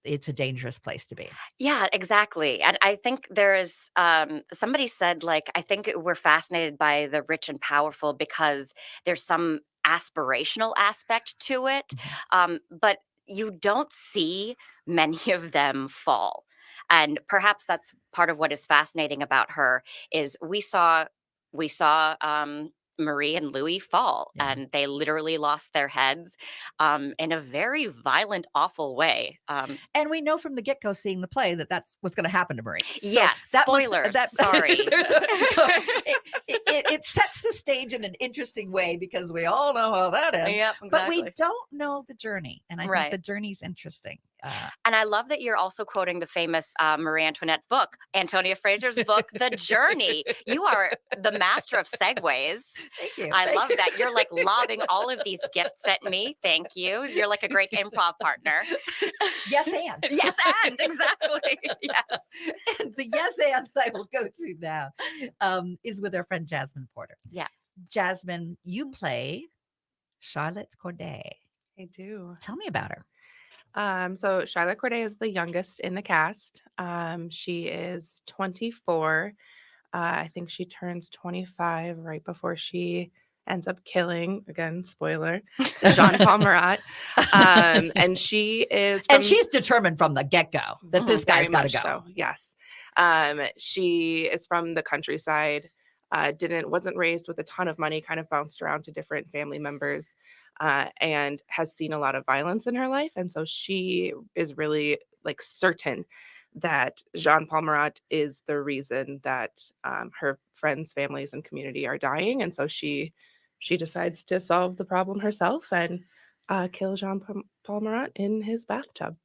it's a dangerous place to be. Yeah, exactly. And I think there is somebody said like I think we're fascinated by the rich and powerful because there's some aspirational aspect to it. But you don't see many of them fall. And perhaps that's part of what is fascinating about her is we saw Marie and Louis fall, and they literally lost their heads in a very violent, awful way. And we know from the get-go seeing the play that that's what's going to happen to Marie. Yes, spoilers, sorry. It sets the stage in an interesting way because we all know how that ends. Yep, But we exactly. don't know the journey. And I think Right. the journey's interesting. And I love that you're also quoting the famous Marie Antoinette book, Antonia Fraser's book, The Journey. You are the master of segues. Thank you. I love that. You're like lobbing all of these gifts at me. Thank you. You're like a great improv partner. Yes, and. Yes, and exactly. Yes. And the yes and that I will go to now is with our friend Jasmine Porter. Yes. Jasmine, you play Charlotte Corday. I do. Tell me about her. So Charlotte Corday is the youngest in the cast. She is 24. I think she turns 25 right before she ends up killing, again, spoiler, Jean-Paul Marat. And she is And she's determined from the get-go that this Very guy's got to much go. so, yes. She is from the countryside, wasn't raised with a ton of money, kind of bounced around to different family members, and has seen a lot of violence in her life. And so she is really like certain that Jean-Paul Marat is the reason that her friends, families, and community are dying. And so she decides to solve the problem herself and kill Jean-Paul Marat in his bathtub.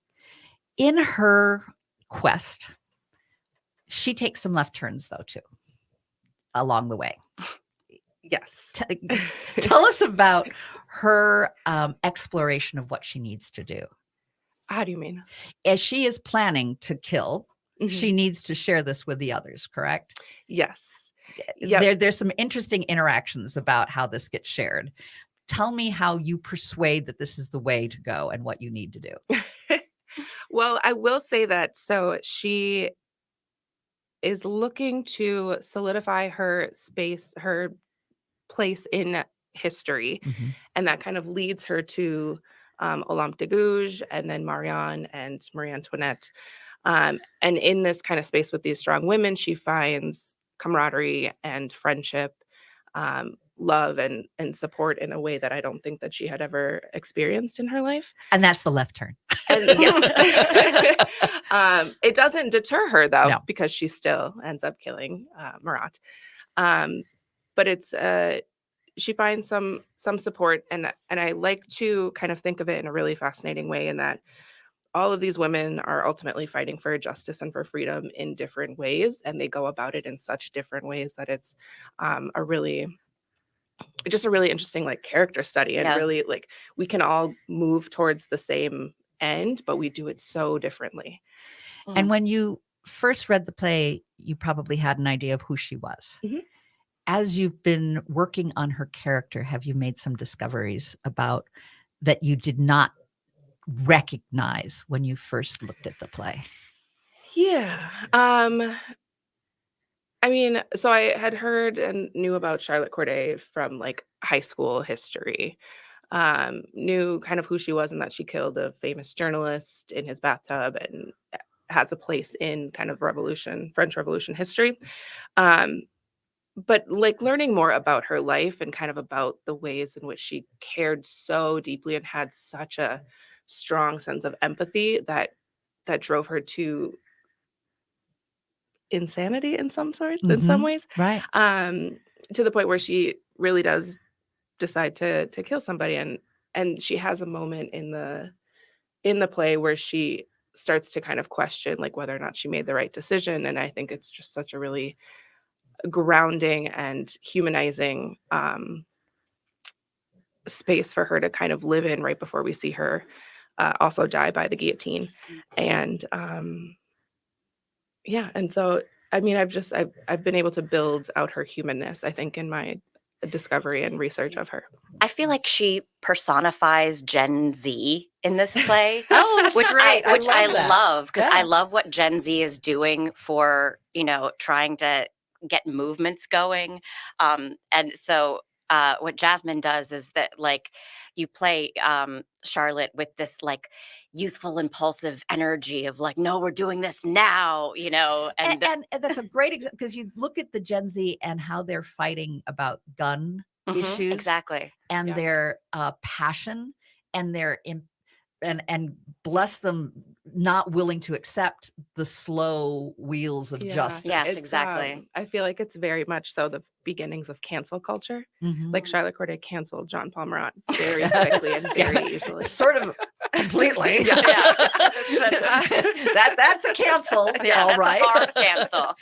In her quest, she takes some left turns, though, too, along the way. Yes. Tell us about her exploration of what she needs to do. How do you mean? As she is planning to kill, she needs to share this with the others, correct? Yes. Yep. There's some interesting interactions about how this gets shared. Tell me how you persuade that this is the way to go and what you need to do. Well, I will say that so she is looking to solidify her space, her place in history. And that kind of leads her to Olympe de Gouges and then Marianne and Marie Antoinette. And in this kind of space with these strong women, she finds camaraderie and friendship, love and support in a way that I don't think that she had ever experienced in her life. And that's the left turn. And yes. It doesn't deter her though, because she still ends up killing Marat. But it's she finds some support, and I like to kind of think of it in a really fascinating way, in that all of these women are ultimately fighting for justice and for freedom in different ways, and they go about it in such different ways that it's a really interesting like character study, and really like we can all move towards the same end, but we do it so differently. And when you first read the play, you probably had an idea of who she was. As you've been working on her character, have you made some discoveries about that you did not recognize when you first looked at the play? Yeah. I mean, so I had heard and knew about Charlotte Corday from like high school history. Knew kind of who she was and that she killed a famous journalist in his bathtub and has a place in kind of French Revolution history. but like learning more about her life and kind of about the ways in which she cared so deeply and had such a strong sense of empathy that drove her to insanity in in some ways. Right. To the point where she really does decide to kill somebody, and she has a moment in the play where she starts to kind of question like whether or not she made the right decision. And I think it's just such a really grounding and humanizing space for her to kind of live in right before we see her also die by the guillotine. And yeah, and so I mean, I've been able to build out her humanness, I think, in my discovery and research of her. I feel like she personifies Gen Z in this play. Oh, that's which great. which I love that. love because I Yeah. love what Gen Z is doing for, trying to get movements going. And so what Jasmine does is that like you play Charlotte with this like youthful impulsive energy of like, no, we're doing this now, and And that's a great example because you look at the Gen Z and how they're fighting about gun Mhm, issues exactly. and Yeah. their passion and their and bless them not willing to accept the slow wheels of justice. Yes, it's, exactly. I feel like it's very much so the beginnings of cancel culture. Mhm. Like Charlotte Corday canceled John Paul Marat very quickly and Yeah. very easily. Sort of completely. Yeah. That's a cancel. Yeah, all that's right. a hard cancel.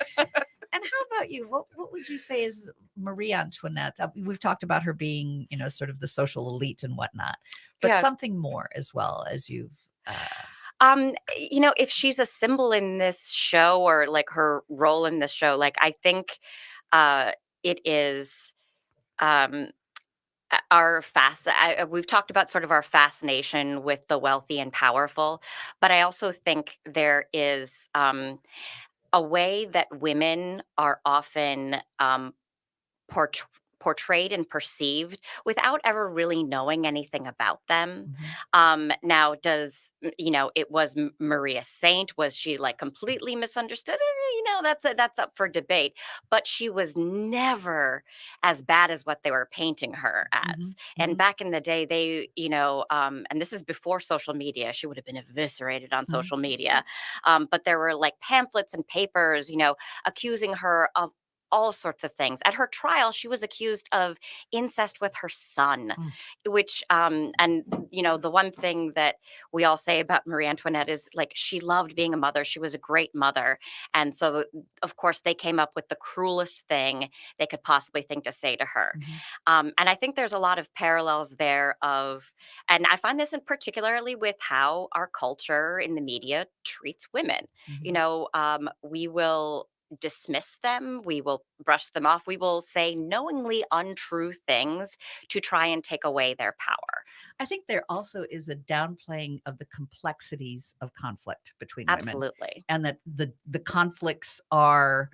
And how about you? What would you say is Marie Antoinette? We've talked about her being, sort of the social elite and whatnot, but Yeah. something more as well as you've. If she's a symbol in this show or like her role in this show, like I think it is we've talked about sort of our fascination with the wealthy and powerful, but I also think there is a way that women are often portrayed and perceived without ever really knowing anything about them. Now, it was Maria Saint. Was she like completely misunderstood? That's up for debate. But she was never as bad as what they were painting her as. And back in the day, they, and this is before social media. She would have been eviscerated on social media. But there were like pamphlets and papers, accusing her of all sorts of things. At her trial, she was accused of incest with her son, which, the one thing that we all say about Marie Antoinette is like she loved being a mother. She was a great mother. And so, of course, they came up with the cruelest thing they could possibly think to say to her. And I think there's a lot of parallels there and I find this in particularly with how our culture in the media treats women. We will dismiss them. We will brush them off. We will say knowingly untrue things to try and take away their power. I think there also is a downplaying of the complexities of conflict between women. Absolutely. And that the conflicts are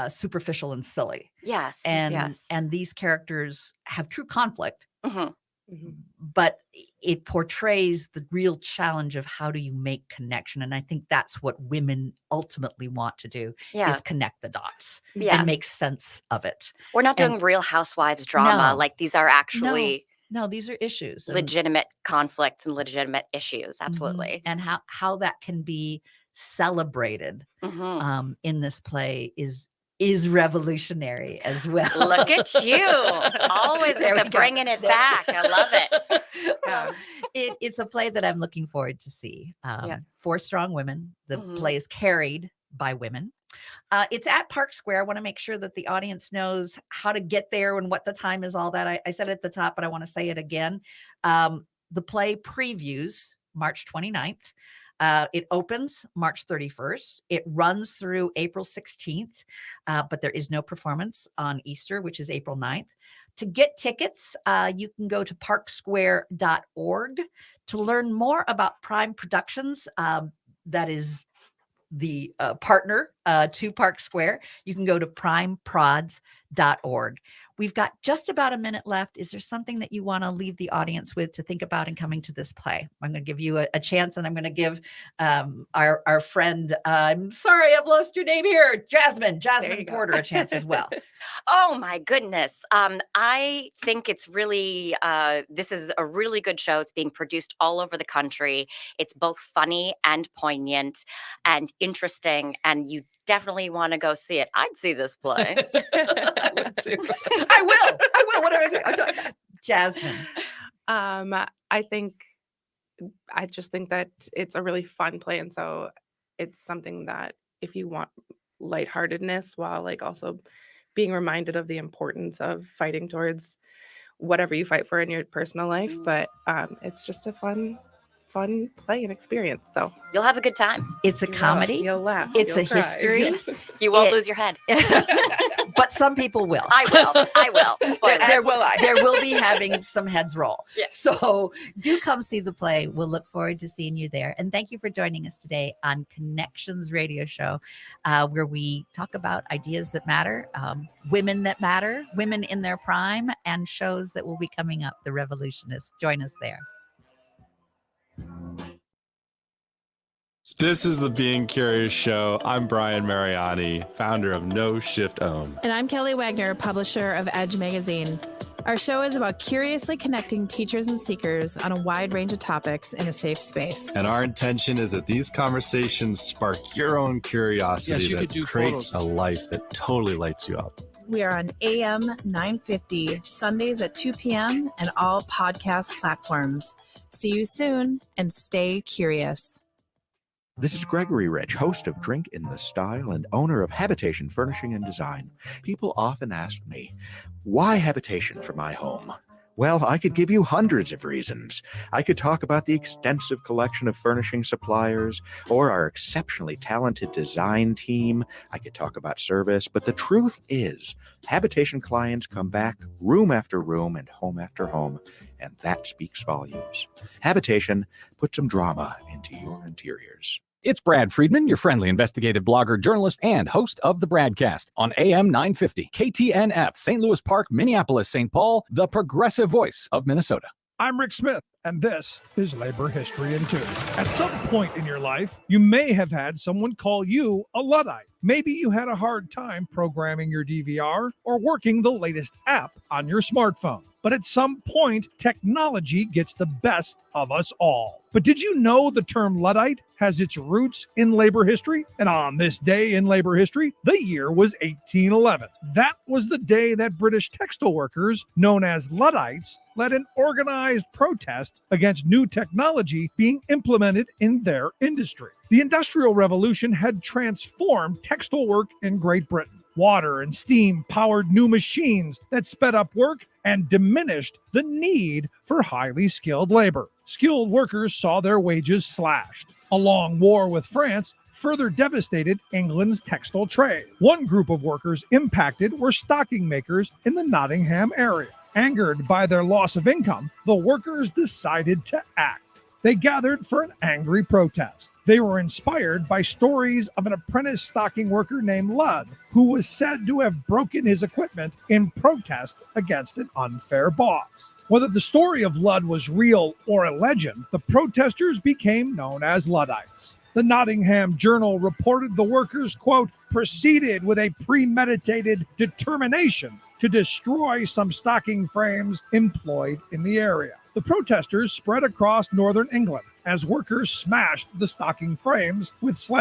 superficial and silly. Yes. And these characters have true conflict. Mhm. But it portrays the real challenge of how do you make connection. And I think that's what women ultimately want to do is connect the dots and make sense of it. We're not doing Real Housewives drama. No. Like these are actually no, these are issues. legitimate conflicts and legitimate issues. Absolutely. And how that can be celebrated in this play is revolutionary as well. Look at you. Always There with we the go. bringing it back. I love it. It's a play that I'm looking forward to see. 4 strong women. The play is carried by women. It's at Park Square. I want to make sure that the audience knows how to get there and what the time is, all that. I said it at the top, but I want to say it again. The play previews March 29th. It opens March 31st. It runs through April 16th, but there is no performance on Easter, which is April 9th. To get tickets, you can go to parksquare.org. To learn more about Prime Productions, that is the partner to Park Square. You can go to primeprods.org. We've got just about a minute left. Is there something that you want to leave the audience with to think about in coming to this play? I'm going to give you a chance, and I'm going to give our friend, I'm sorry, I've lost your name here, Jasmine Porter, a chance as well. Oh my goodness. I think it's really, this is a really good show. It's being produced all over the country. It's both funny and poignant and interesting, and you definitely want to go see it. I'd see this play. I will. Whatever I do. Jasmine. I just think that it's a really fun play. And so it's something that if you want lightheartedness while like also being reminded of the importance of fighting towards whatever you fight for in your personal life. But it's just a fun play and experience. So you'll have a good time. It's a comedy. You'll laugh. It's you'll a cry. history. You won't lose your head. But some people will. I will. Spoiler. There will be having some heads roll. Yes. So do come see the play. We'll look forward to seeing you there. And thank you for joining us today on Connections Radio Show, where we talk about ideas that matter, women that matter, women in their prime, and shows that will be coming up. The Revolutionists. Join us there. This is the Being Curious Show. I'm Brian Mariani, founder of No Shift Own. And I'm Kelly Wagner, publisher of Edge Magazine. Our show is about curiously connecting teachers and seekers on a wide range of topics in a safe space. And our intention is that these conversations spark your own curiosity that creates a life that totally lights you up. We are on AM 950, Sundays at 2 p.m. and all podcast platforms. See you soon and stay curious. This is Gregory Rich, host of Drink in the Style and owner of Habitation Furnishing and Design. People often ask me, why habitation for my home? Well, I could give you hundreds of reasons. I could talk about the extensive collection of furnishing suppliers or our exceptionally talented design team. I could talk about service, but the truth is, habitation clients come back room after room and home after home, and that speaks volumes. Habitation, put some drama into your interiors. It's Brad Friedman, your friendly investigative blogger, journalist, and host of The Bradcast on AM 950, KTNF, St. Louis Park, Minneapolis, St. Paul, the progressive voice of Minnesota. I'm Rick Smith, and this is Labor History in 2. At some point in your life, you may have had someone call you a Luddite. Maybe you had a hard time programming your DVR or working the latest app on your smartphone. But at some point, technology gets the best of us all. But did you know the term Luddite has its roots in labor history? And on this day in labor history, the year was 1811. That was the day that British textile workers, known as Luddites, led an organized protest against new technology being implemented in their industry. The Industrial Revolution had transformed textile work in Great Britain. Water and steam powered new machines that sped up work and diminished the need for highly skilled labor. Skilled workers saw their wages slashed. A long war with France further devastated England's textile trade. One group of workers impacted were stocking makers in the Nottingham area. Angered by their loss of income, the workers decided to act. They gathered for an angry protest. They were inspired by stories of an apprentice stocking worker named Ludd, who was said to have broken his equipment in protest against an unfair boss. Whether the story of Ludd was real or a legend, the protesters became known as Luddites. The Nottingham Journal reported the workers, quote, proceeded with a premeditated determination to destroy some stocking frames employed in the area. The protesters spread across northern England as workers smashed the stocking frames with sledgehammers.